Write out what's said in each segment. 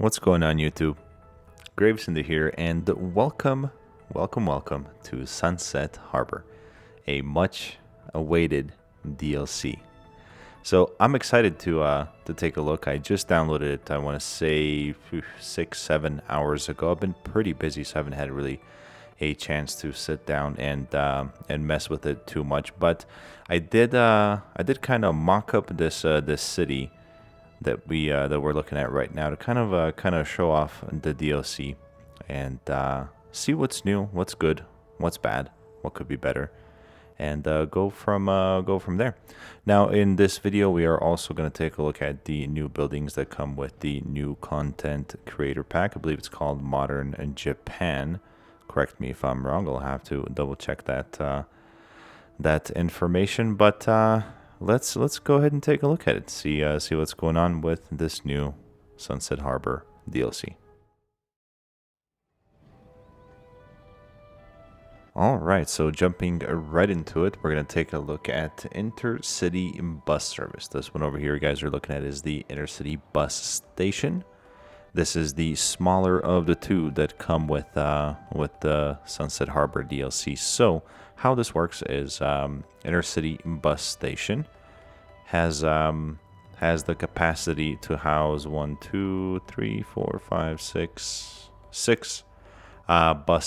What's going on, YouTube? GraveCinder here, and welcome to Sunset Harbor, a much awaited DLC. So I'm excited to take a look. I just downloaded it, I want to say 6-7 hours ago. I've been pretty busy, so I haven't had really a chance to sit down and mess with it too much. But I did kind of mock up this city that we're looking at right now to kind of show off the DLC and see what's new, what's good, what's bad, what could be better, and go from there. Now, in this video, we are also going to take a look at the new buildings that come with the new content creator pack. I believe it's called Modern Japan. Correct me if I'm wrong. I'll have to double check that information, but let's go ahead and take a look at it. See what's going on with this new Sunset Harbor DLC. Alright, so jumping right into it, we're going to take a look at intercity bus service. This one over here you guys are looking at is the intercity bus station. This is the smaller of the two that come with the Sunset Harbor DLC. So how this works is intercity bus station has the capacity to house 6 bus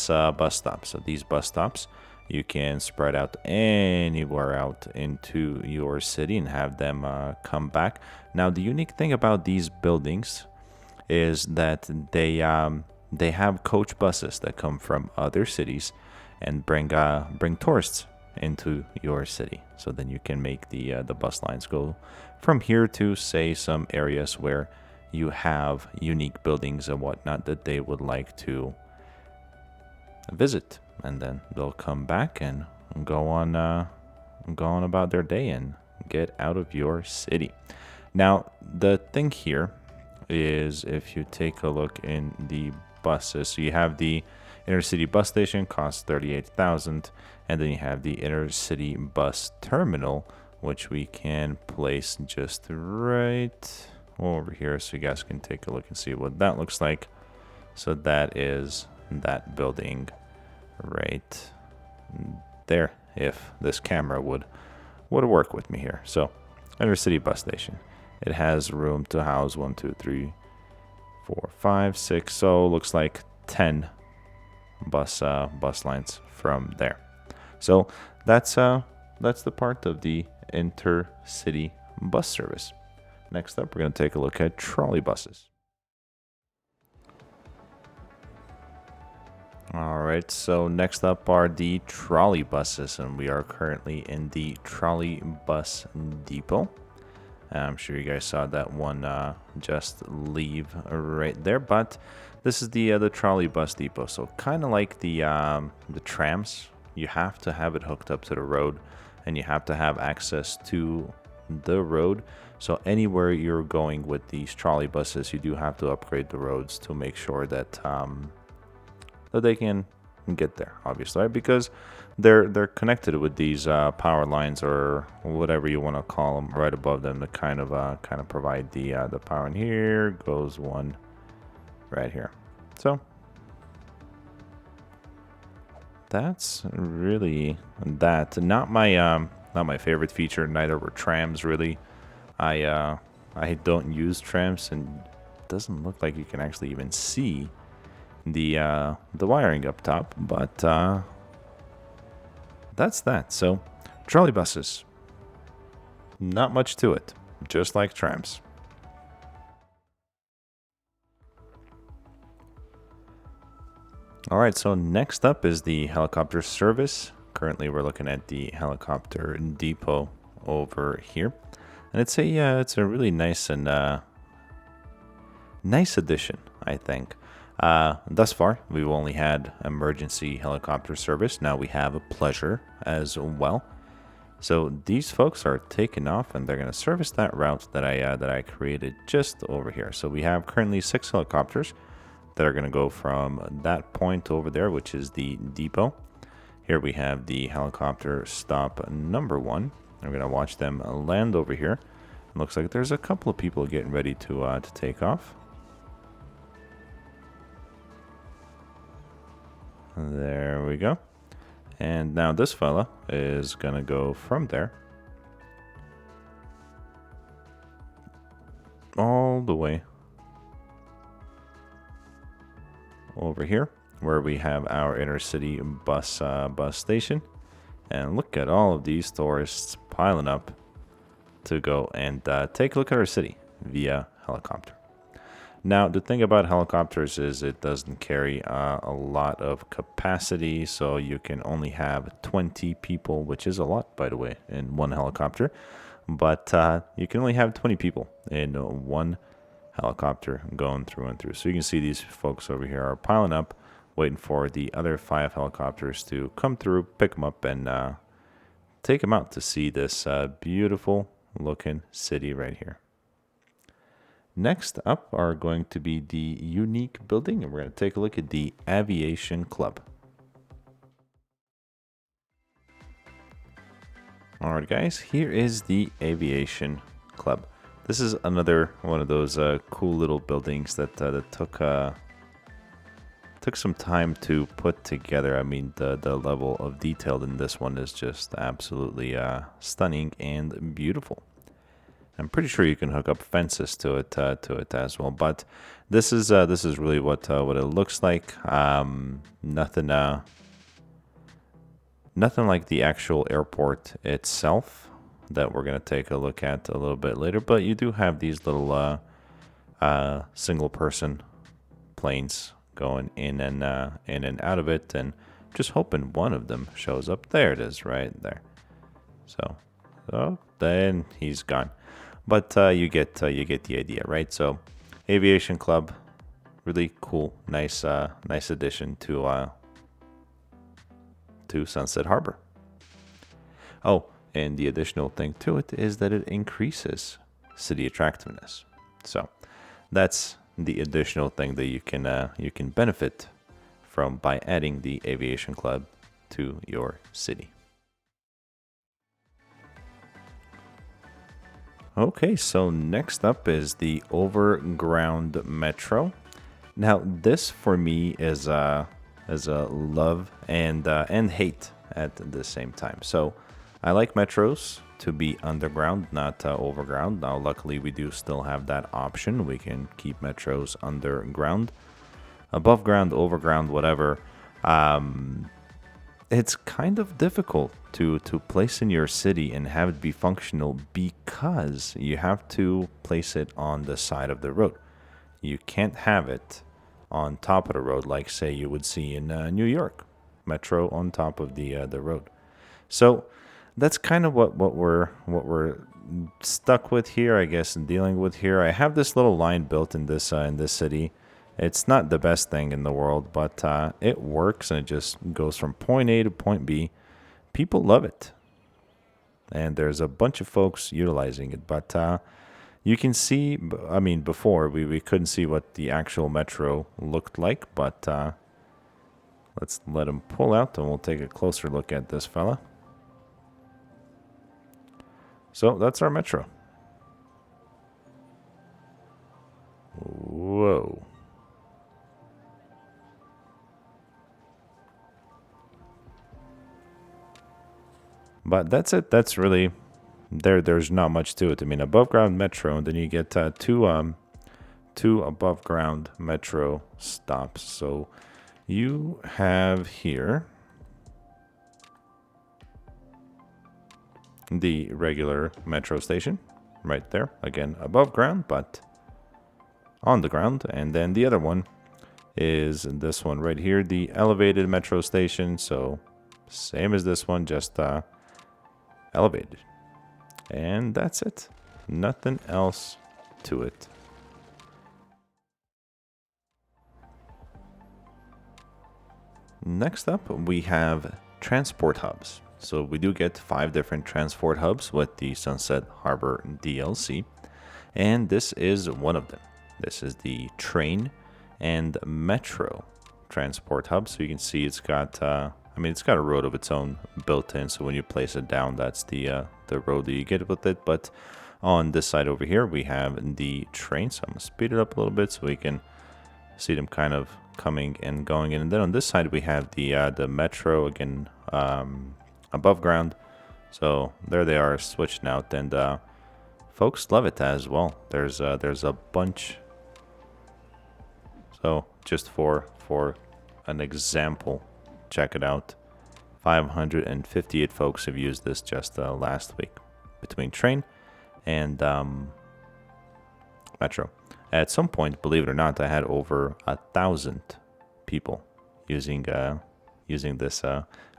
stops. So these bus stops you can spread out anywhere out into your city and have them come back. Now, the unique thing about these buildings is that they have coach buses that come from other cities and bring tourists into your city. So then you can make the bus lines go from here to, say, some areas where you have unique buildings and whatnot that they would like to visit, and then they'll come back and go on about their day and get out of your city. Now, the thing here is, if you take a look in the buses, so you have the intercity bus station, costs $38,000, and then you have the intercity bus terminal, which we can place just right over here, so you guys can take a look and see what that looks like. So that is that building right there, if this camera would work with me here. So intercity bus station, it has room to house 1, 2, 3, 4, 5, 6. So looks like 10 bus lines from there. So that's the part of the intercity bus service. Next up, we're going to take a look at trolley buses. All right, so next up are the trolley buses, and we are currently in the trolley bus depot. I'm sure you guys saw that one just leave right there, but this is the trolley bus depot. So kind of like the trams, you have to have it hooked up to the road, and you have to have access to the road. So anywhere you're going with these trolley buses, you do have to upgrade the roads to make sure that that they can get there, obviously, right? Because they're connected with these power lines, or whatever you want to call them, right above them to kind of provide the power. And here goes one right here. So that's really that. Not my favorite feature. Neither were trams, really. I don't use trams, and it doesn't look like you can actually even see the wiring up top, but that's that. So trolley buses, not much to it, just like trams. All right, so next up is the helicopter service. Currently we're looking at the helicopter depot over here, and it's a really nice and nice addition, I think. Thus far, we've only had emergency helicopter service. Now we have a pleasure as well. So these folks are taking off, and they're going to service that route that I created just over here. So we have currently 6 helicopters that are going to go from that point over there, which is the depot. Here we have the helicopter stop number 1. We're going to watch them land over here. It looks like there's a couple of people getting ready to take off. There we go. And now this fella is gonna go from there all the way over here where we have our intercity bus station. And look at all of these tourists piling up to go and take a look at our city via helicopter. Now, the thing about helicopters is it doesn't carry a lot of capacity, so you can only have 20 people, which is a lot, by the way, in one helicopter. But you can only have 20 people in one helicopter going through and through. So you can see these folks over here are piling up, waiting for the other 5 helicopters to come through, pick them up, and take them out to see this beautiful looking city right here. Next up are going to be the unique building, and we're going to take a look at the Aviation Club. Alright guys, here is the Aviation Club. This is another one of those cool little buildings that took some time to put together. I mean, the level of detail in this one is just absolutely stunning and beautiful. I'm pretty sure you can hook up fences to it as well. But this is really what it looks like. Nothing like the actual airport itself that we're gonna take a look at a little bit later. But you do have these little single-person planes going in and out of it, and just hoping one of them shows up. There it is, right there. So then he's gone. But you get the idea, right? So, Aviation Club, really cool, nice addition to Sunset Harbor. Oh, and the additional thing to it is that it increases city attractiveness. So, that's the additional thing that you can benefit from by adding the Aviation Club to your city. Okay, so next up is the overground metro. Now, this for me is a love and hate at the same time. So, I like metros to be underground, not overground. Now, luckily, we do still have that option. We can keep metros underground, above ground, overground, whatever. It's kind of difficult to place in your city and have it be functional because you have to place it on the side of the road. You can't have it on top of the road like, say, you would see in New York, metro on top of the road. So that's kind of what we're stuck with here, I guess, and dealing with here. I have this little line built in this city. It's not the best thing in the world, but it works, and it just goes from point A to point B. People love it, and there's a bunch of folks utilizing it. But you can see, I mean, before we couldn't see what the actual metro looked like, but let's let him pull out, and we'll take a closer look at this fella. So that's our metro. Whoa. But that's it. That's really there's not much to it. I mean, above ground metro, and then you get two above ground metro stops. So you have here the regular metro station right there, again above ground but on the ground, and then the other one is this one right here, the elevated metro station. So same as this one, just elevated. And that's it. Nothing else to it. Next up, we have transport hubs. So we do get 5 different transport hubs with the Sunset Harbor DLC, and this is one of them. This is the train and metro transport hub. So you can see it's got it's got a road of its own built in, so when you place it down, that's the road that you get with it. But on this side over here, we have the train. So I'm gonna speed it up a little bit so we can see them kind of coming and going in. And then on this side we have the metro again, above ground. So there they are switching out, and folks love it as well. There's a bunch. So just for an example, check it out. 558 folks have used this just last week between train and metro. At some point, believe it or not, I had over 1,000 people using this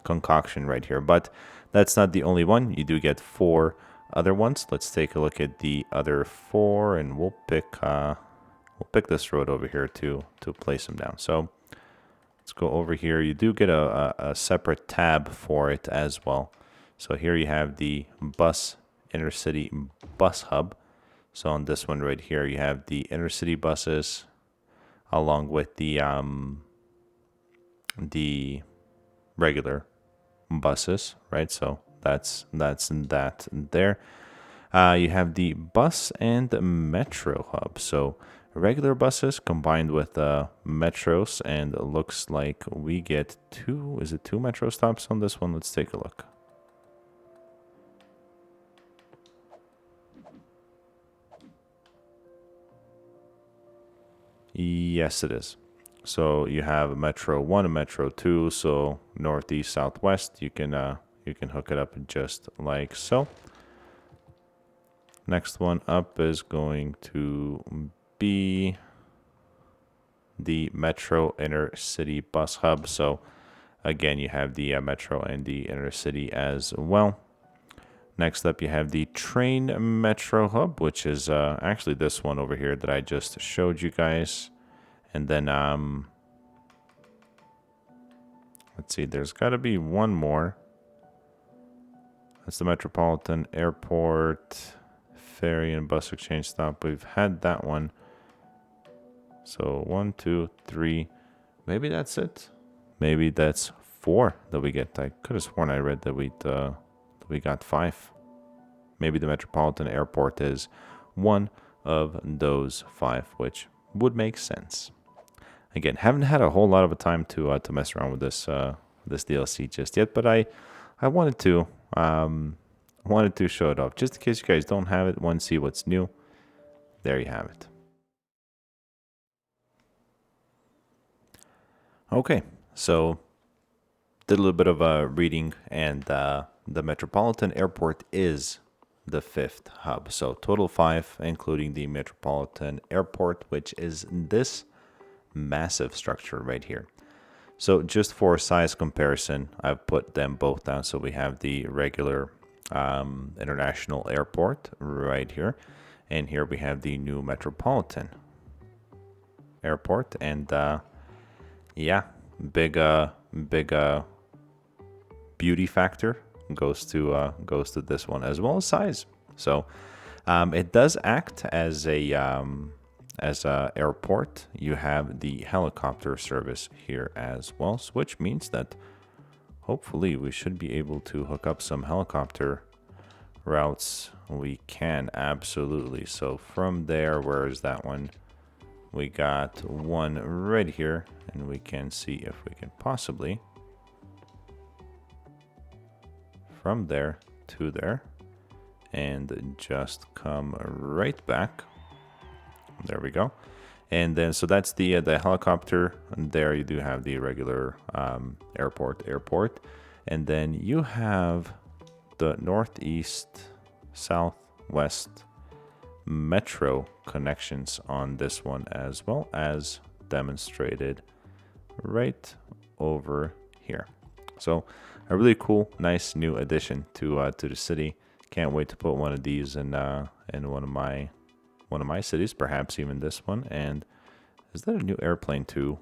concoction right here. But that's not the only one. You do get 4 other ones. Let's take a look at the other 4, and we'll pick this road over here to place them down. So let's go over here. You do get a separate tab for it as well. So here you have the bus intercity bus hub. So on this one right here, you have the intercity buses along with the regular buses, right? So that's that there. You have the bus and metro hub. So regular buses combined with metros, and it looks like we get 2 metro stops on this one? Let's take a look. Yes, it is. So you have a Metro 1 and Metro 2, so northeast, southwest. You can hook it up just like so. Next one up is going to be the Metro Intercity Bus Hub. So again, you have the Metro and the Intercity as well. Next up, you have the Train Metro Hub, which is actually this one over here that I just showed you guys. And then, let's see, there's got to be one more. That's the Metropolitan Airport Ferry and Bus Exchange Stop. We've had that one. So 1, 2, 3. Maybe that's it. Maybe that's 4 that we get. I could have sworn I read that we got 5. Maybe the Metropolitan Airport is one of those 5, which would make sense. Again, haven't had a whole lot of a time to mess around with this DLC just yet, but I wanted to show it off just in case you guys don't have it, want to see what's new. There you have it. Okay, so did a little bit of reading, and the Metropolitan Airport is the 5th hub. So total 5, including the Metropolitan Airport, which is this massive structure right here. So just for size comparison, I've put them both down. So we have the regular international airport right here, and here we have the new Metropolitan Airport, and yeah, big beauty factor goes to this one, as well as size. So it does act as a airport. You have the helicopter service here as well, which means that hopefully we should be able to hook up some helicopter routes. We can, absolutely. So from there, where is that one? We got one right here, and we can see if we can possibly from there to there and just come right back. There we go. And then so that's the helicopter, and there you do have the regular airport, and then you have the northeast, southwest metro connections on this one, as well as demonstrated right over here. So a really cool, nice new addition to the city. Can't wait to put one of these in one of my cities, perhaps even this one. And is that a new airplane too?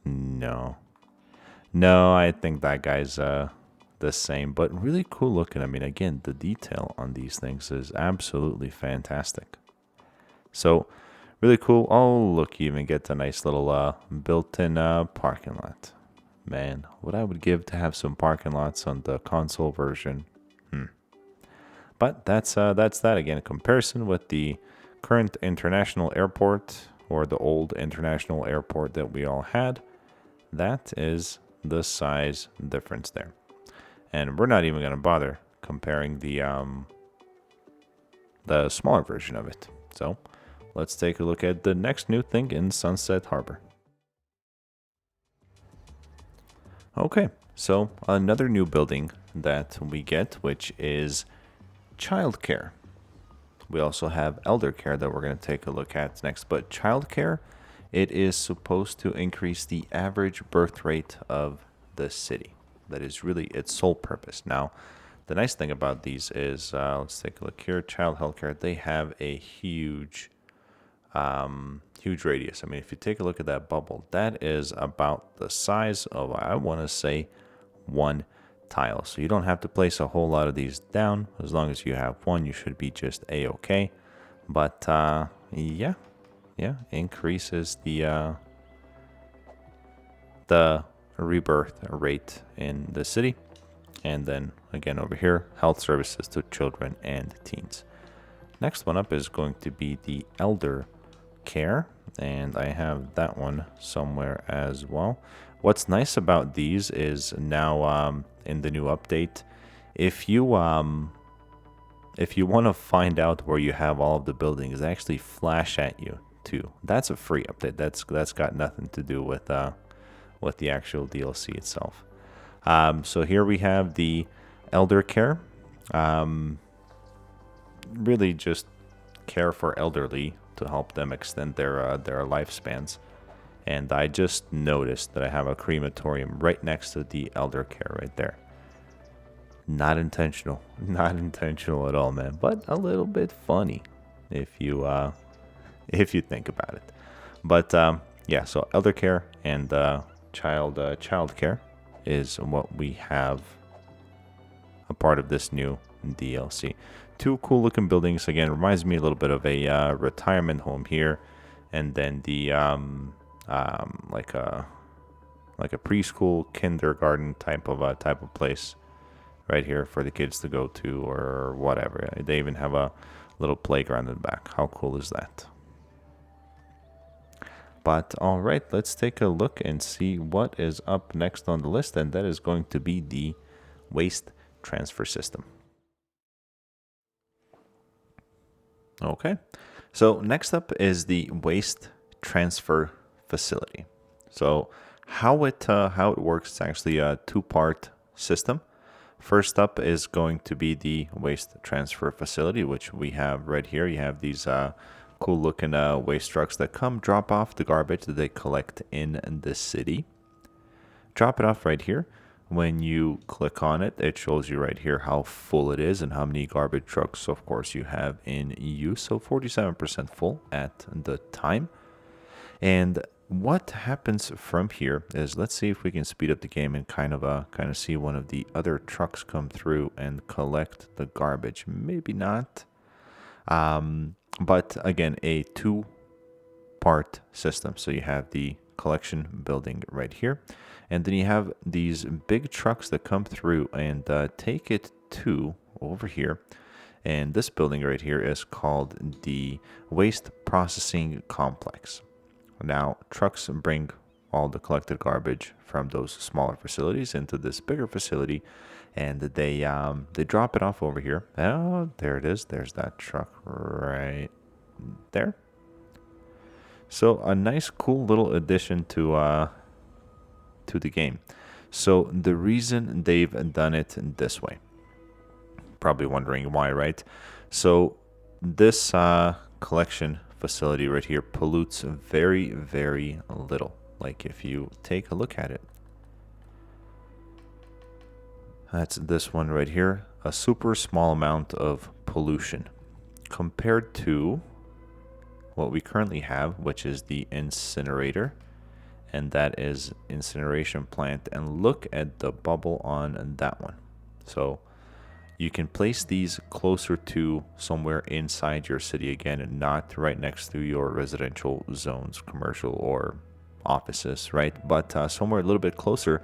No, I think that guy's the same, but really cool looking. I mean, again, the detail on these things is absolutely fantastic. So really cool. Oh, look, you even get a nice little built-in parking lot. Man, what I would give to have some parking lots on the console version. But that's that again. In comparison with the current international airport, or the old international airport that we all had, that is the size difference there. And we're not even going to bother comparing the smaller version of it. So let's take a look at the next new thing in Sunset Harbor. Okay, so another new building that we get, which is Childcare. We also have Elder Care that we're going to take a look at next. But Childcare, it is supposed to increase the average birth rate of the city. That is really its sole purpose. Now, the nice thing about these is, let's take a look here. Child Healthcare, they have a huge radius. I mean, if you take a look at that bubble, that is about the size of, I want to say, one tile. So you don't have to place a whole lot of these down. As long as you have one, you should be just a-okay. But yeah, increases the rebirth rate in the city. And then again over here, health services to children and teens. Next one up is going to be the Elder Care, and I have that one somewhere as well. What's nice about these is now in the new update, if you want to find out where you have all of the buildings, they actually flash at you too. That's a free update. That's got nothing to do with the actual DLC itself. So here we have the Elder Care. Really just care for elderly to help them extend their lifespans. And I just noticed that I have a crematorium right next to the Elder Care right there. Not intentional. Not intentional at all, man. But a little bit funny if you think about it. But yeah, so Elder Care and Child Care is what we have a part of this new DLC. Two cool looking buildings. Again, reminds me a little bit of a retirement home here, and then the like a preschool, kindergarten type of place right here for the kids to go to or whatever. They even have a little playground in the back. How cool is that? But all right, let's take a look and see what is up next on the list, and that is going to be the waste transfer system. Okay, so next up is the waste transfer facility. So how it works is actually a two-part system. First up is going to be the waste transfer facility, which we have right here. You have these cool looking waste trucks that come drop off the garbage that they collect in the city. Drop it off right here. When you click on it, it shows you right here how full it is and how many garbage trucks, of course, you have in use. So 47% full at the time. And what happens from here is, let's see if we can speed up the game and kind of see one of the other trucks come through and collect the garbage. Maybe not. But again, a two-part system. So you have the collection building right here. And then you have these big trucks that come through and take it to over here. And this building right here is called the Waste Processing Complex. Now, trucks bring all the collected garbage from those smaller facilities into this bigger facility, and they drop it off over here. Oh, there it is. There's that truck right there. So a nice, cool little addition to the game. So the reason they've done it this way, probably wondering why, right? So this collection facility right here pollutes very, very little. Like if you take a look at it, that's this one right here, a super small amount of pollution compared to what we currently have, which is the incinerator, and that is incineration plant. And look at the bubble on that one. So you can place these closer to somewhere inside your city again, and not right next to your residential zones, commercial or offices, right? But somewhere a little bit closer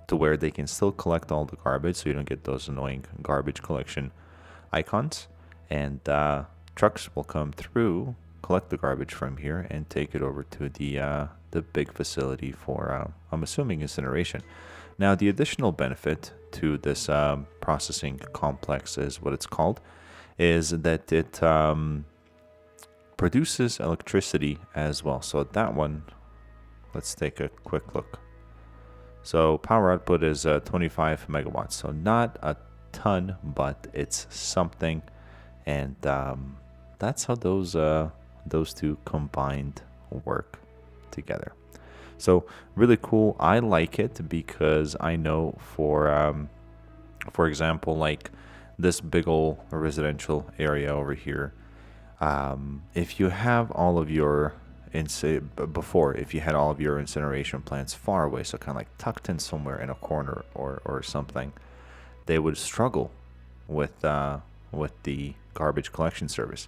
to where they can still collect all the garbage, so you don't get those annoying garbage collection icons. And trucks will come through collect the garbage from here and take it over to the big facility for, I'm assuming, incineration. Now, the additional benefit to this processing complex is what it's called, is that it produces electricity as well. So that one, let's take a quick look. So power output is 25 megawatts. So not a ton, but it's something. And that's how those two combined work together. So really cool. I like it because I know for example, like this big old residential area over here, if you have all of your if you had all of your incineration plants far away, so kind of like tucked in somewhere in a corner or something, they would struggle with the garbage collection service.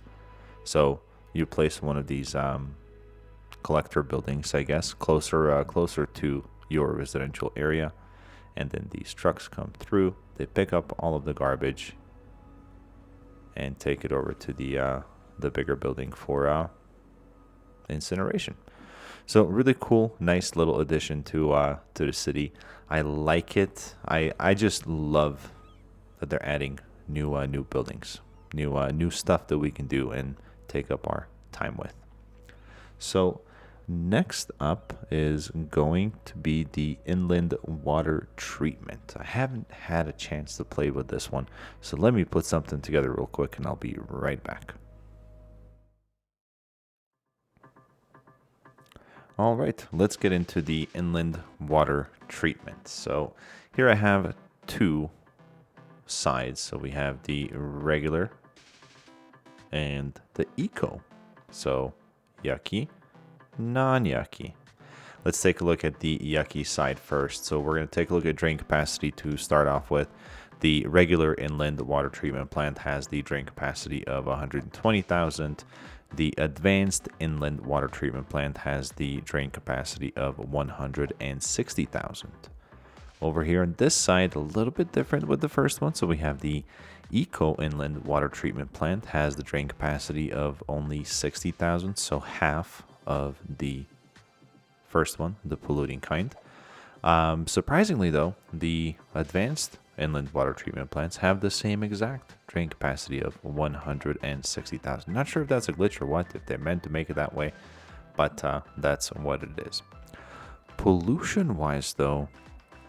So you place one of these collector buildings, I guess, closer to your residential area, and then these trucks come through. They pick up all of the garbage and take it over to the bigger building for incineration. So really cool, nice little addition to the city. I like it. I just love that they're adding new buildings, new stuff that we can do and take up our time with. So next up is going to be the inland water treatment. I haven't had a chance to play with this one, so let me put something together real quick and I'll be right back. All right, let's get into the inland water treatment. So here I have two sides. So we have the regular and the eco. So yucky, non-yucky. Let's take a look at the yucky side first. So we're going to take a look at drain capacity to start off with. The regular inland water treatment plant has the drain capacity of 120,000. The advanced inland water treatment plant has the drain capacity of 160,000. Over here on this side, a little bit different with the first one. So we have the eco inland water treatment plant has the drain capacity of only 60,000, so half of the first one, the polluting kind. Surprisingly though, the advanced inland water treatment plants have the same exact drain capacity of 160,000. Not sure if that's a glitch or what, if they're meant to make it that way, but that's what it is. Pollution wise though,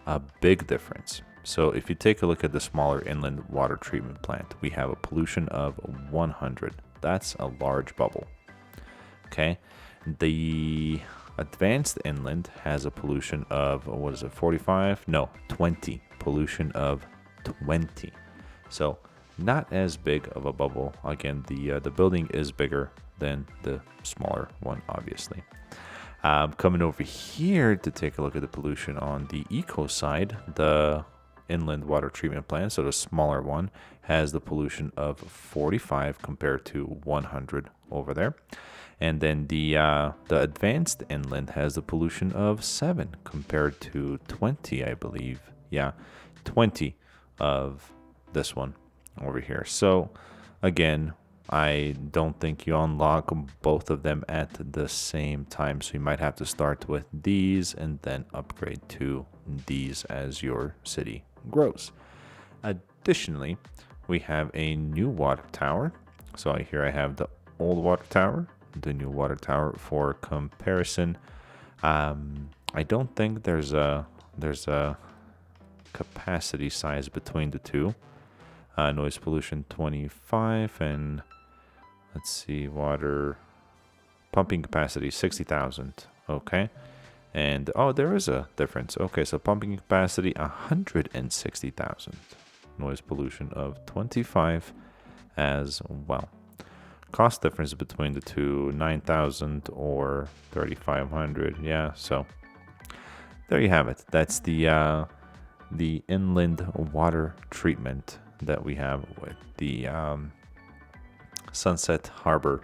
a big difference. So if you take a look at the smaller inland water treatment plant, we have a pollution of 100. That's a large bubble. Okay. The advanced inland has a pollution of, what is it, 45? No, 20. Pollution of 20. So not as big of a bubble. Again, the building is bigger than the smaller one, obviously. Coming over here to take a look at the pollution on the eco side, the inland water treatment plant, so the smaller one, has the pollution of 45 compared to 100 over there. And then the advanced inland has the pollution of 7 compared to 20, I believe. Yeah, 20 of this one over here. So again, I don't think you unlock both of them at the same time. So you might have to start with these and then upgrade to these as your city grows. Additionally, we have a new water tower. So here I have the old water tower, the new water tower for comparison. I don't think there's a capacity size between the two. Noise pollution 25 and let's see, water pumping capacity 60,000. Okay. And oh, there is a difference. Okay, so pumping capacity 160,000. Noise pollution of 25 as well. Cost difference between the two, 9,000 or 3,500. Yeah, so there you have it. That's the inland water treatment that we have with the Sunset Harbor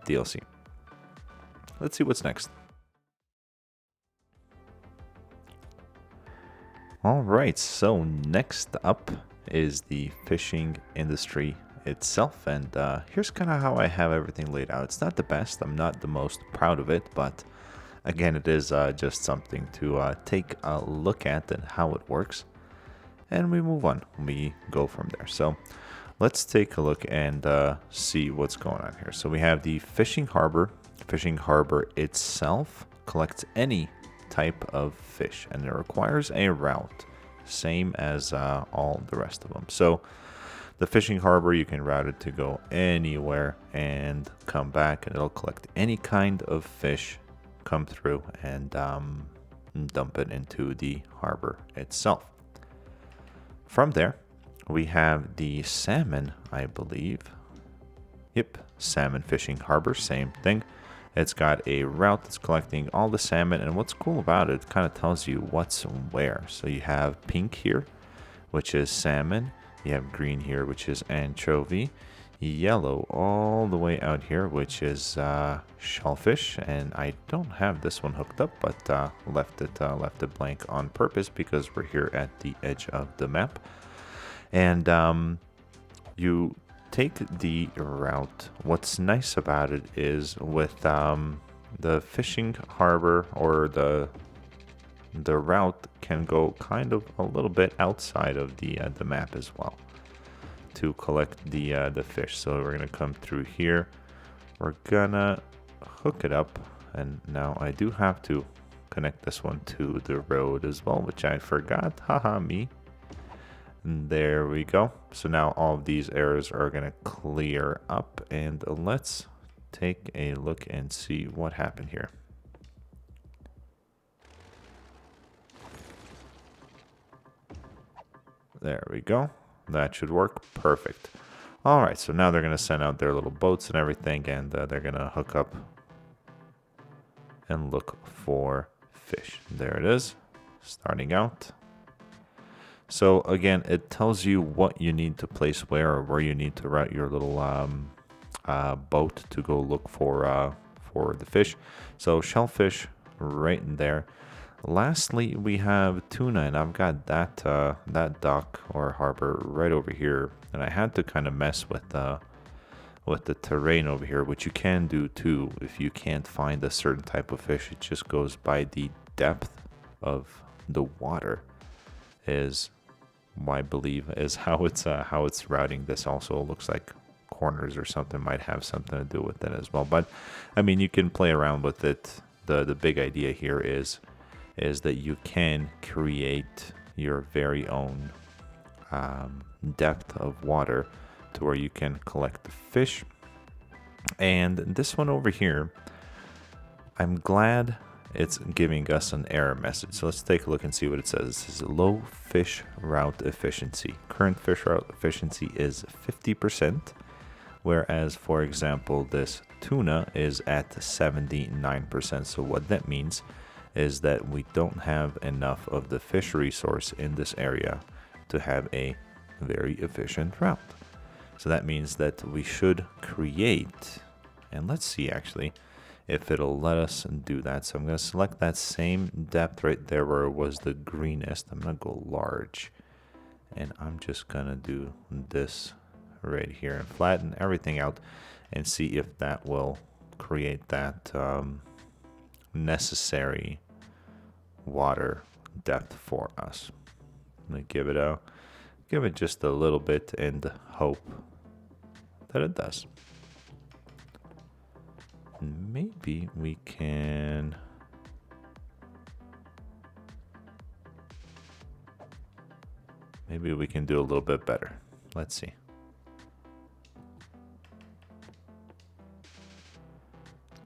DLC. Let's see what's next. All right, so next up is the fishing industry itself. And here's kind of how I have everything laid out. It's not the best. I'm not the most proud of it, but again, it is just something to take a look at and how it works. And we move on. We go from there. So let's take a look and see what's going on here. So we have the fishing harbor. Fishing harbor itself collects any type of fish, and it requires a route, same as all the rest of them. So the fishing harbor, you can route it to go anywhere and come back, and it'll collect any kind of fish, come through and dump it into the harbor itself. From there, we have the salmon, I believe. Yep, salmon fishing harbor, same thing. It's got a route that's collecting all the salmon, and what's cool about it, it kind of tells you what's where. So you have pink here, which is salmon. You have green here, which is anchovy. Yellow all the way out here, which is shellfish, and I don't have this one hooked up, but left it blank on purpose because we're here at the edge of the map. And you take the route. What's nice about it is with the fishing harbor, or the route can go kind of a little bit outside of the map as well to collect the fish. So we're gonna come through here. We're gonna hook it up, and now I do have to connect this one to the road as well, which I forgot. Haha, me. And there we go. So now all of these errors are gonna clear up, and let's take a look and see what happened here. There we go. That should work perfect. All right, so now they're gonna send out their little boats and everything, and they're gonna hook up and look for fish. There it is, starting out. So again, it tells you what you need to place where, or where you need to route your little boat to go look for the fish. So shellfish right in there. Lastly, we have tuna, and I've got that dock or harbor right over here, and I had to kind of mess with the terrain over here, which you can do too if you can't find a certain type of fish. It just goes by the depth of the water, is I believe is how it's routing this. Also looks like corners or something might have something to do with it as well. But I mean, you can play around with it. The big idea here is that you can create your very own depth of water to where you can collect the fish. And this one over here, I'm glad it's giving us an error message. So let's take a look and see what it says. It says low fish route efficiency. Current fish route efficiency is 50%, whereas, for example, this tuna is at 79%. So what that means is that we don't have enough of the fish resource in this area to have a very efficient route. So that means that we should create, and let's see actually if it'll let us do that. So I'm going to select that same depth right there where it was the greenest. I'm going to go large, and I'm just going to do this right here and flatten everything out and see if that will create that necessary water depth for us. I'm going to give it just a little bit and hope that it does. Maybe we can do a little bit better. Let's see.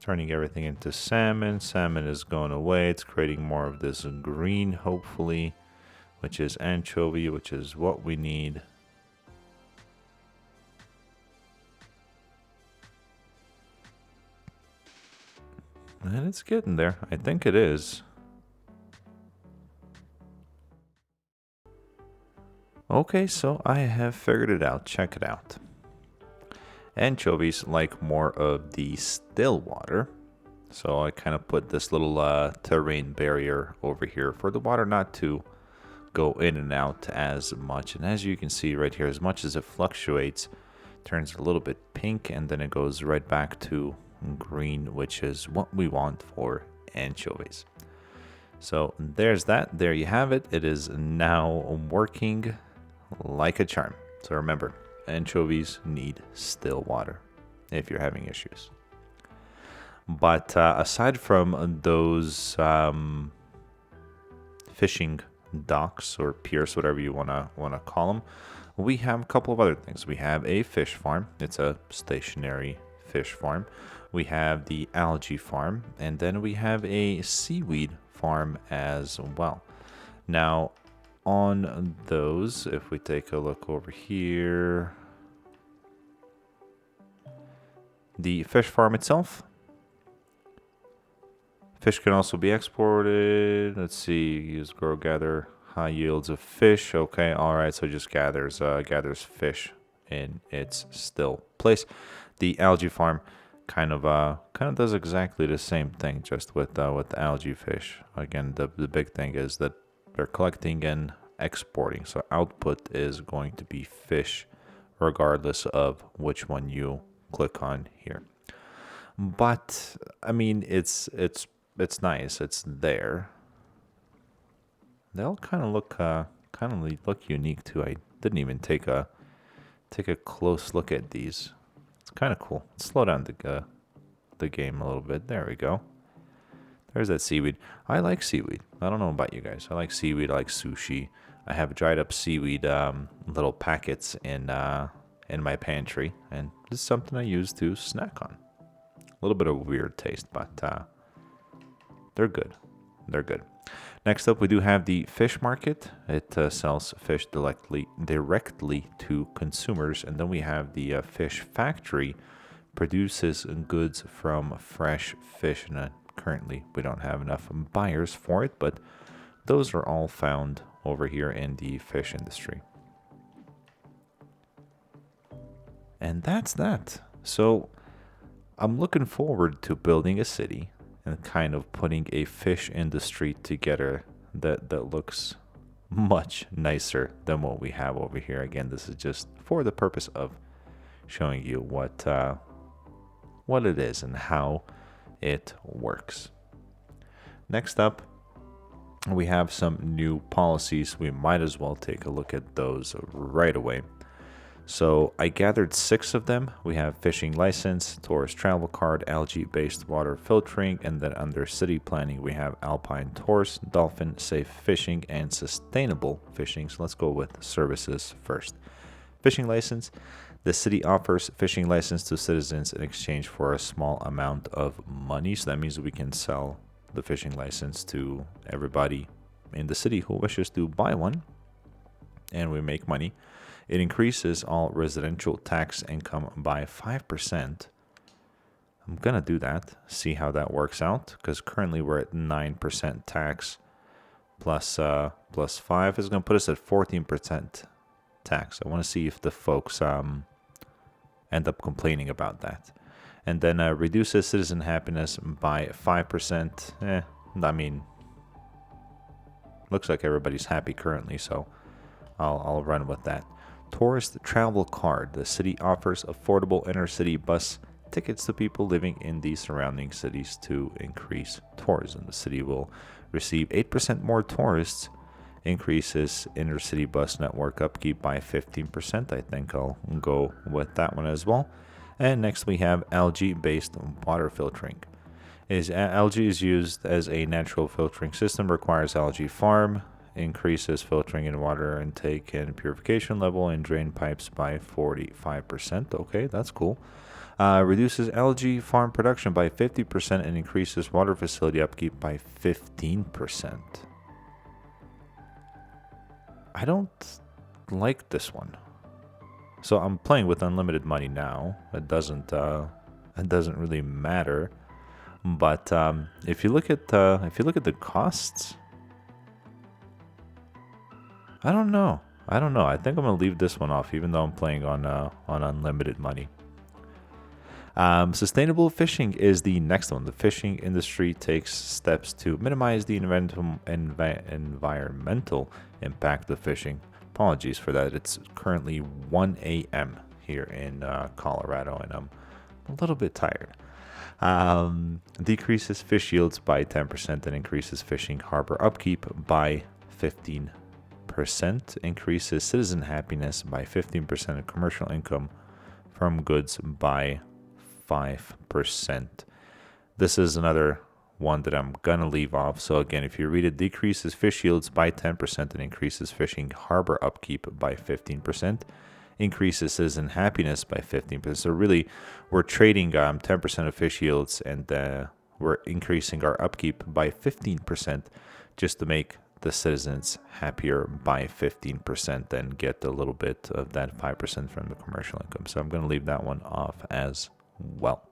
Turning everything into salmon. Salmon is going away. It's creating more of this green, hopefully, which is anchovy, which is what we need. And it's getting there. I think it is. Okay, so I have figured it out. Check it out. Anchovies like more of the still water. So I kind of put this little terrain barrier over here for the water not to go in and out as much. And as you can see right here, as much as it fluctuates turns a little bit pink, and then it goes right back to green, which is what we want for anchovies. So there's that. There you have it. It is now working like a charm. So remember, anchovies need still water if you're having issues. But aside from those fishing docks or piers, whatever you wanna call them, we have a couple of other things. We have a fish farm. It's a stationary fish farm. We have the algae farm, and then we have a seaweed farm as well. Now, on those, if we take a look over here, the fish farm itself, fish can also be exported. Let's see, use grow, gather high yields of fish. Okay, all right, so it just gathers fish in its still place. The algae farm kind of does exactly the same thing, just with the algae fish. Again, the big thing is that they're collecting and exporting, so output is going to be fish regardless of which one you click on here. But I mean, it's nice, it's there. They all kind of look unique too. I didn't even take a close look at these. It's kind of cool. Let's slow down the game a little bit. There we go. There's that seaweed. I like seaweed. I don't know about you guys. I like seaweed. I like sushi. I have dried up seaweed little packets in my pantry, and this is something I use to snack on. A little bit of a weird taste, but they're good. They're good. Next up, we do have the fish market. It sells fish directly to consumers. And then we have the fish factory, produces goods from fresh fish. And currently, we don't have enough buyers for it, but those are all found over here in the fish industry. And that's that. So I'm looking forward to building a city and kind of putting a fish industry together that looks much nicer than what we have over here. Again, this is just for the purpose of showing you what it is and how it works. Next up, we have some new policies. We might as well take a look at those right away. So I gathered 6 of them. We have fishing license, tourist travel card, algae-based water filtering, and then under city planning, we have alpine tourist, dolphin, safe fishing, and sustainable fishing. So let's go with services first. Fishing license. The city offers fishing license to citizens in exchange for a small amount of money. So that means we can sell the fishing license to everybody in the city who wishes to buy one, and we make money. It increases all residential tax income by 5%. I'm going to do that, see how that works out, because currently we're at 9% tax plus 5 is going to put us at 14% tax. I want to see if the folks end up complaining about that. And then reduces citizen happiness by 5%. I mean, looks like everybody's happy currently, so I'll run with that. Tourist travel card. The city offers affordable intercity bus tickets to people living in the surrounding cities to increase tourism. The city will receive 8% more tourists, increases intercity bus network upkeep by 15%. I think I'll go with that one as well. And next we have algae-based water filtering. Algae is used as a natural filtering system, requires algae farm, increases filtering in water intake and purification level and drain pipes by 45%. Okay, that's cool. Reduces algae farm production by 50% and increases water facility upkeep by 15%. I don't like this one. So I'm playing with unlimited money now. It doesn't really matter. But if you look at the costs, I don't know. I think I'm gonna leave this one off, even though I'm playing on unlimited money. Sustainable fishing is the next one. The fishing industry takes steps to minimize the environmental impact of fishing. Apologies for that. It's currently 1 a.m. here in Colorado, and I'm a little bit tired. Decreases fish yields by 10% and increases fishing harbor upkeep by 15%. Increases citizen happiness by 15% and commercial income from goods by 5%. This is another one that I'm going to leave off. So again, if you read it, decreases fish yields by 10% and increases fishing harbor upkeep by 15%. Increases citizen happiness by 15%. So really, we're trading 10% of fish yields, and we're increasing our upkeep by 15% just to make the citizens happier by 15% and get a little bit of that 5% from the commercial income. So I'm going to leave that one off as well.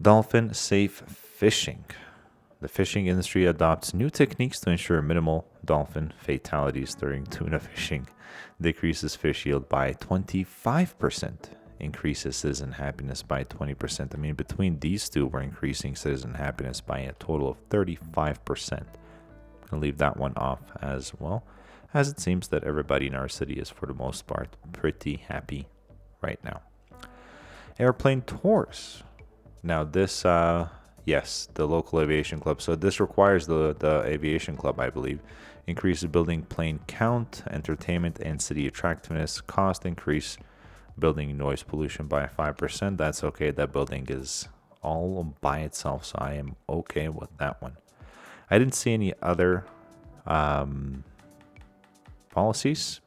Dolphin safe fishing. The fishing industry adopts new techniques to ensure minimal dolphin fatalities during tuna fishing. Decreases fish yield by 25%. Increases citizen happiness by 20%. I mean, between these two, we're increasing citizen happiness by a total of 35%. I'll leave that one off as well, as it seems that everybody in our city is, for the most part, pretty happy right now. Airplane tours. Now this, yes, the local aviation club. So this requires the aviation club, I believe. Increases building plane count, entertainment, and city attractiveness. Cost increase building noise pollution by 5%. That's okay. That building is all by itself, so I am okay with that one. I didn't see any other policies.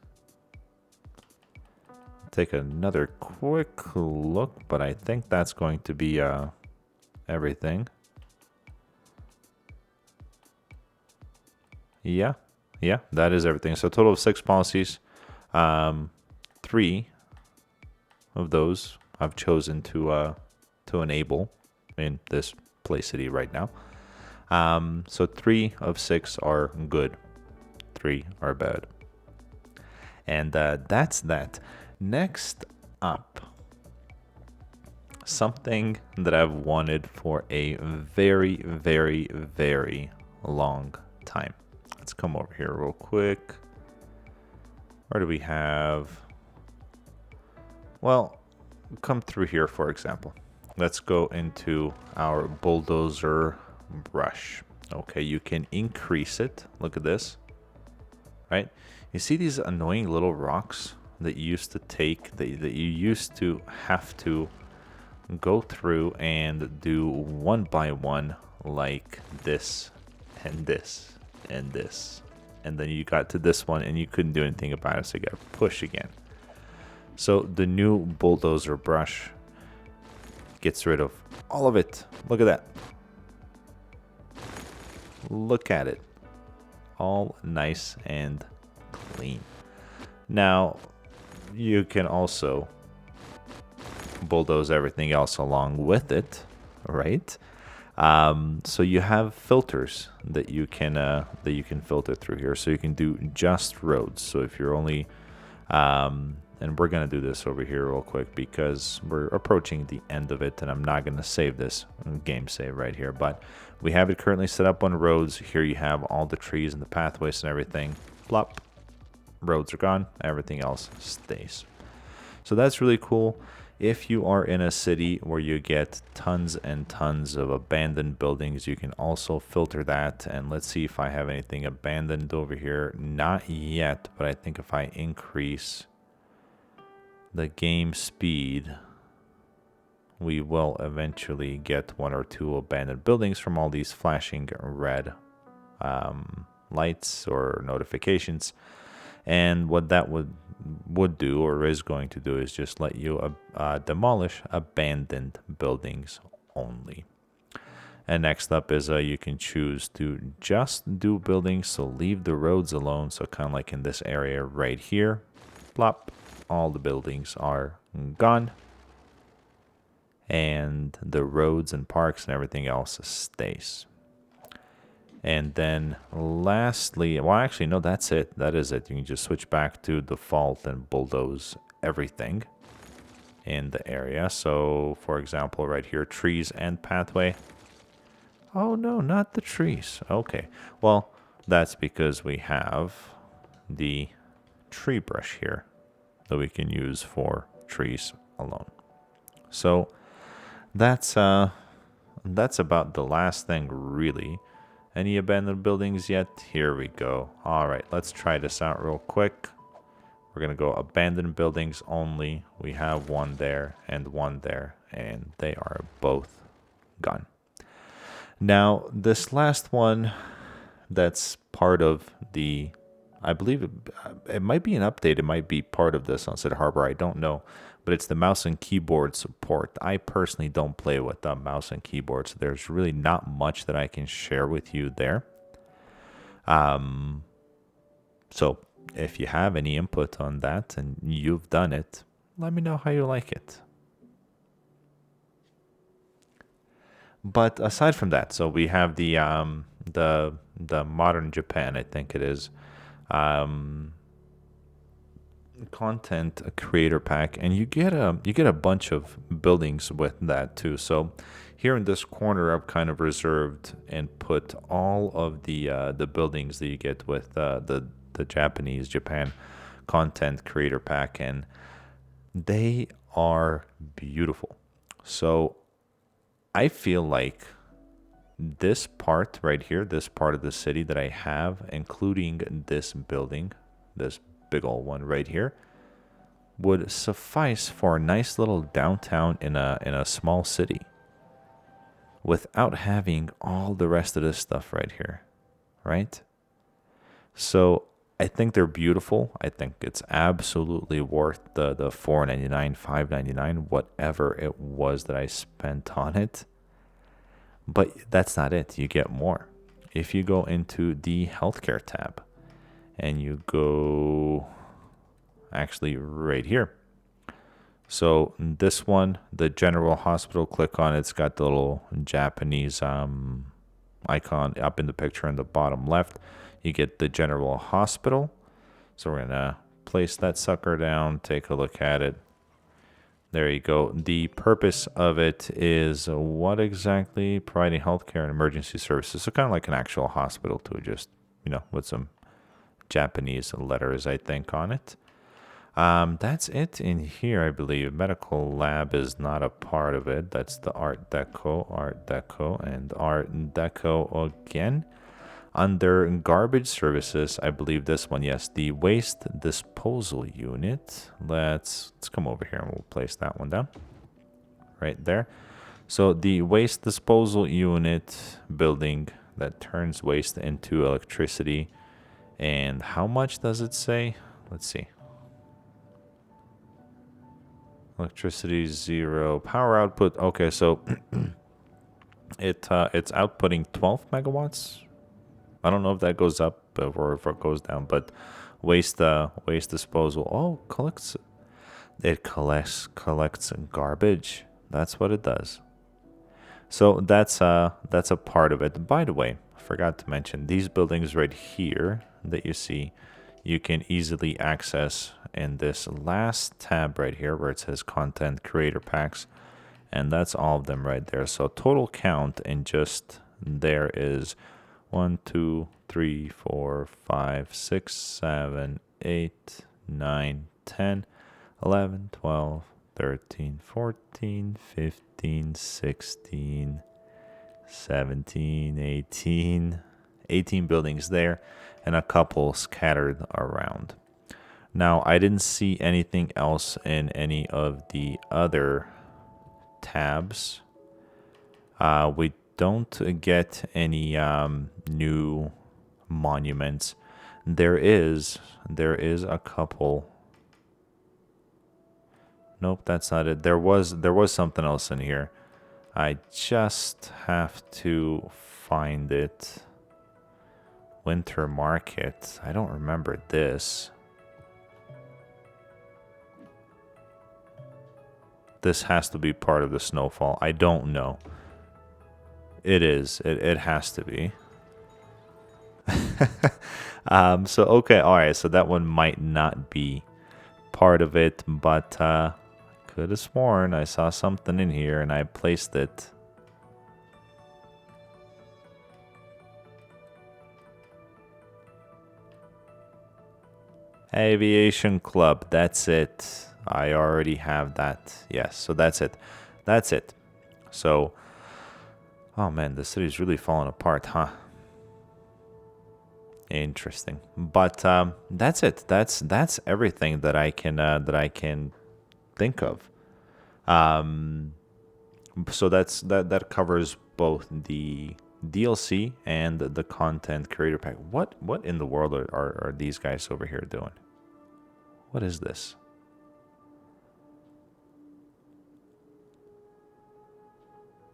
Take another quick look, but I think that's going to be everything. Yeah, that is everything. So a total of 6 policies. 3 of those I've chosen to enable in this Play City right now. So 3 of 6 are good, 3 are bad. And that's that. Next up, something that I've wanted for a very, very, very long time. Let's come over here real quick. Where do we have? Well, come through here, for example. Let's go into our bulldozer brush. Okay, you can increase it. Look at this. Right? You see these annoying little rocks that you used to take, that you used to have to go through and do one by one, like this and this and this, and then you got to this one and you couldn't do anything about it, so you got to push again. So the new bulldozer brush gets rid of all of it. Look at that. Look at it. All nice and clean. Now, you can also bulldoze everything else along with it, right? So you have filters that you can filter through here. So you can do just roads. So if you're only and we're gonna do this over here real quick because we're approaching the end of it, and I'm not gonna save this game save right here, but we have it currently set up on roads. Here you have all the trees and the pathways and everything. Plop. Roads are gone, everything else stays. So that's really cool. If you are in a city where you get tons and tons of abandoned buildings, you can also filter that. And let's see if I have anything abandoned over here. Not yet, but I think if I increase the game speed, we will eventually get 1 or 2 abandoned buildings from all these flashing red lights or notifications. And what that would do, or is going to do, is just let you demolish abandoned buildings only. And next up is you can choose to just do buildings, so leave the roads alone. So kind of like in this area right here, plop, all the buildings are gone, and the roads and parks and everything else stays. And then lastly, well, actually, no, that's it. That is it. You can just switch back to default and bulldoze everything in the area. So, for example, right here, trees and pathway. Oh, no, not the trees. Okay. Well, that's because we have the tree brush here that we can use for trees alone. So that's about the last thing, really. Any abandoned buildings yet? Here we go. All right, let's try this out real quick. We're going to go abandoned buildings only. We have one there, and they are both gone. Now, this last one that's part of the, I believe it might be an update. It might be part of the Sunset Harbor. I don't know. But it's the mouse and keyboard support. I personally don't play with the mouse and keyboard, so there's really not much that I can share with you there. So if you have any input on that and you've done it, let me know how you like it. But aside from that, so we have the modern Japan, I think it is, content creator pack, and you get a bunch of buildings with that too. So here in this corner, I've kind of reserved and put all of the buildings that you get with the Japan content creator pack, and they are beautiful. So I feel like this part right here, this part of the city that I have, including this building, this big old one right here, would suffice for a nice little downtown in a small city without having all the rest of this stuff right here, right? So I think they're beautiful. I think it's absolutely worth the $4.99, $5.99, whatever it was that I spent on it. But that's not it. You get more. If you go into the healthcare tab and you go actually right here. So this one, the general hospital, click on it. It's got the little Japanese icon up in the picture in the bottom left. You get the general hospital. So we're going to place that sucker down, take a look at it. There you go. The purpose of it is what exactly? Providing healthcare and emergency services. So kind of like an actual hospital too, just, with some Japanese letters, I think, on it. That's it in here, I believe. Medical lab is not a part of it. That's the Art Deco, and Art Deco again. Under garbage services, I believe this one, yes, the waste disposal unit. Let's come over here and we'll place that one down right there. So the waste disposal unit building that turns waste into electricity. And how much does it say? Let's see. Electricity 0, power output. Okay, so it's outputting 12 megawatts. I don't know if that goes up or if it goes down, but waste disposal. Oh, it collects garbage. That's what it does. So that's a part of it. By the way, I forgot to mention these buildings right here that you see, you can easily access in this last tab right here where it says content creator packs, and that's all of them right there. So total count in just there is 1, 2, 3, 4, 5, 6, 7, 8, 9, 10, 11, 12, 13, 14, 15, 16, 17, 18 buildings there, and a couple scattered around. Now, I didn't see anything else in any of the other tabs. We don't get any new monuments. There is a couple. Nope, that's not it. There was something else in here. I just have to find it. Winter Market. I don't remember this. This has to be part of the snowfall. I don't know. It is. It has to be. So, okay. All right. So that one might not be part of it, but could have sworn I saw something in here and I placed it. Aviation Club. That's it. I already have that. Yes, so that's it. That's it. So, oh man, the city's really falling apart, huh? Interesting. But that's it. That's everything that I can think of. Um, so that covers both the DLC and the content creator pack. What in the world are these guys over here doing? What is this?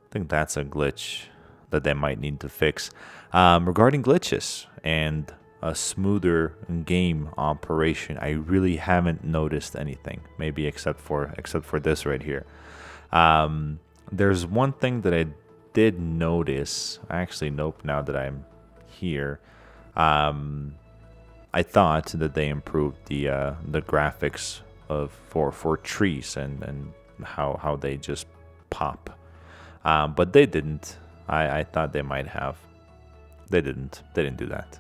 I think that's a glitch that they might need to fix. Regarding glitches and a smoother game operation, I really haven't noticed anything. Maybe except for this right here. There's one thing that I did notice. Actually, nope. Now that I'm here, I thought that they improved the graphics of for trees and how they just pop. But they didn't. I thought they might have. They didn't. They didn't do that.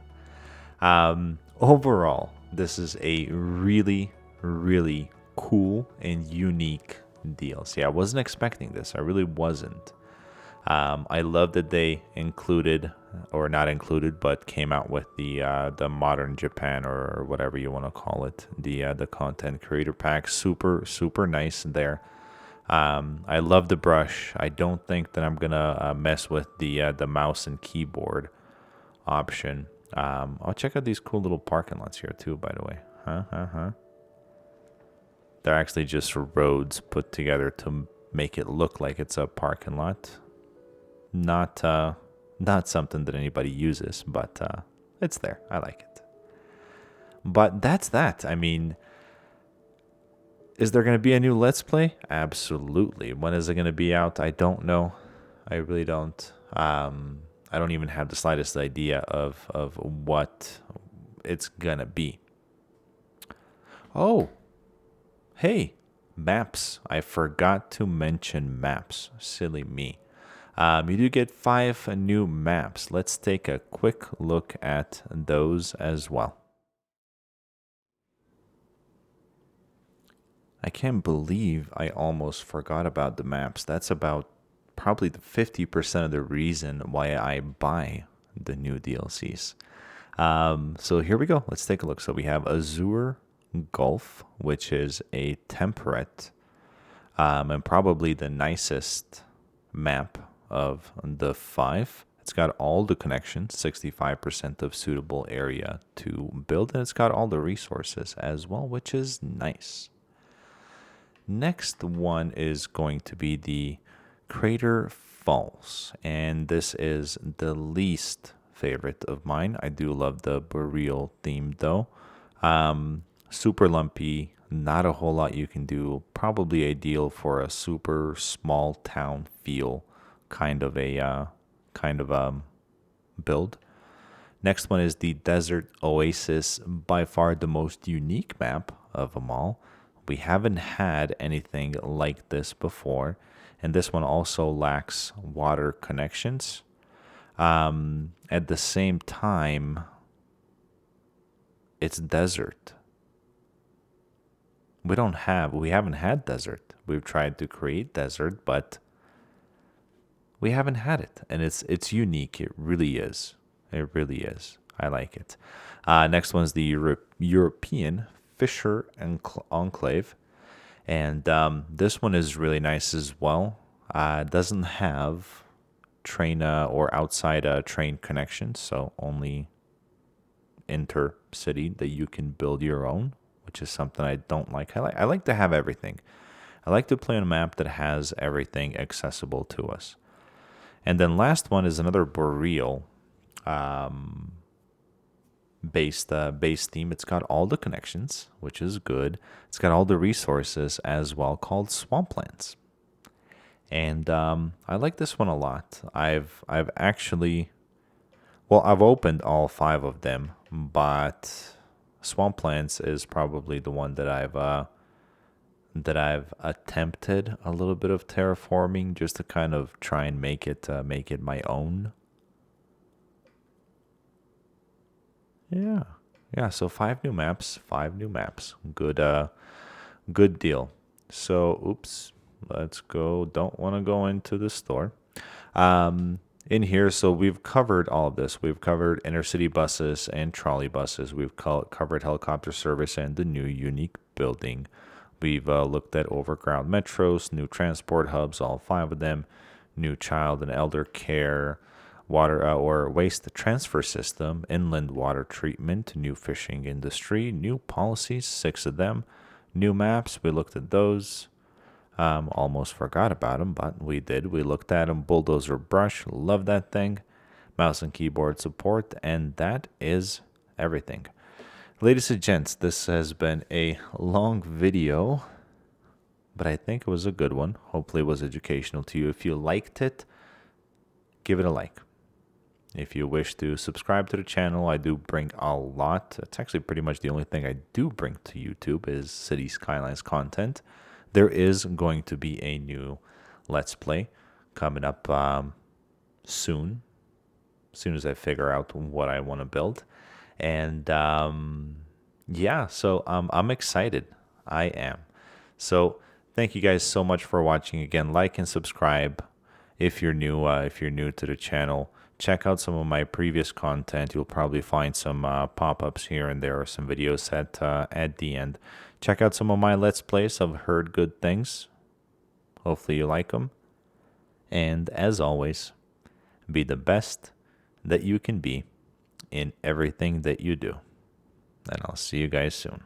Overall, this is a really, really cool and unique DLC. I wasn't expecting this. I really wasn't. I love that they included, or not included, but came out with the modern Japan or whatever you want to call it, the content creator pack. Super super nice there. I love the brush. I don't think that I'm gonna mess with the mouse and keyboard option. I'll check out these cool little parking lots here too, by the way. Huh. They're actually just roads put together to make it look like it's a parking lot. Not something that anybody uses, but it's there. I like it. But that's that. I mean, is there going to be a new Let's Play? Absolutely. When is it going to be out? I don't know. I really don't. I don't even have the slightest idea of what it's going to be. Oh, hey, maps. I forgot to mention maps. Silly me. You do get 5 new maps. Let's take a quick look at those as well. I can't believe I almost forgot about the maps. That's about probably the 50% of the reason why I buy the new DLCs. So here we go. Let's take a look. So we have Azure Gulf, which is a temperate and probably the nicest map of the 5. It's got all the connections, 65% of suitable area to build, and it's got all the resources as well, which is nice. Next one is going to be the Crater Falls, and this is the least favorite of mine. I do love the Boreal theme though. Super lumpy, not a whole lot you can do. Probably ideal for a super small town feel kind of a build. Next one is the Desert Oasis, by far the most unique map of them all. We haven't had anything like this before, and this one also lacks water connections. At the same time, it's desert. We haven't had desert. We've tried to create desert, but we haven't had it, and it's unique. It really is. It really is. I like it. Next one's the European Fisher Enclave, and this one is really nice as well. It doesn't have train or outside train connections, so only intercity that you can build your own, which is something I don't like. I like to have everything. I like to play on a map that has everything accessible to us. And then last one is another Boreal based theme. It's got all the connections, which is good. It's got all the resources as well, called Swamplands. And I like this one a lot. I've actually, well, I've opened all 5 of them, but Swamplands is probably the one that I've attempted a little bit of terraforming just to kind of try and make it my own. Yeah. So 5 new maps. Good Good deal. So, oops, let's go. Don't want to go into the store. In here, so we've covered all of this. We've covered intercity buses and trolley buses. We've covered helicopter service and the new unique building. We've looked at overground metros, new transport hubs, all 5 of them, new child and elder care, water or waste transfer system, inland water treatment, new fishing industry, new policies, 6 of them, new maps. We looked at those. Almost forgot about them, but we did. We looked at them. Bulldozer brush, love that thing. Mouse and keyboard support, and that is everything. Ladies and gents, this has been a long video, but I think it was a good one. Hopefully it was educational to you. If you liked it, give it a like. If you wish to subscribe to the channel, I do bring a lot. It's actually pretty much the only thing I do bring to YouTube is Cities Skylines content. There is going to be a new Let's Play coming up soon. As soon as I figure out what I want to build. And yeah, so I'm excited. I am. So thank you guys so much for watching. Again, like and subscribe if you're new. If you're new to the channel, check out some of my previous content. You'll probably find some pop-ups here and there, or some videos at the end. Check out some of my Let's Plays. I've heard good things. Hopefully you like them. And as always, be the best that you can be in everything that you do. And I'll see you guys soon.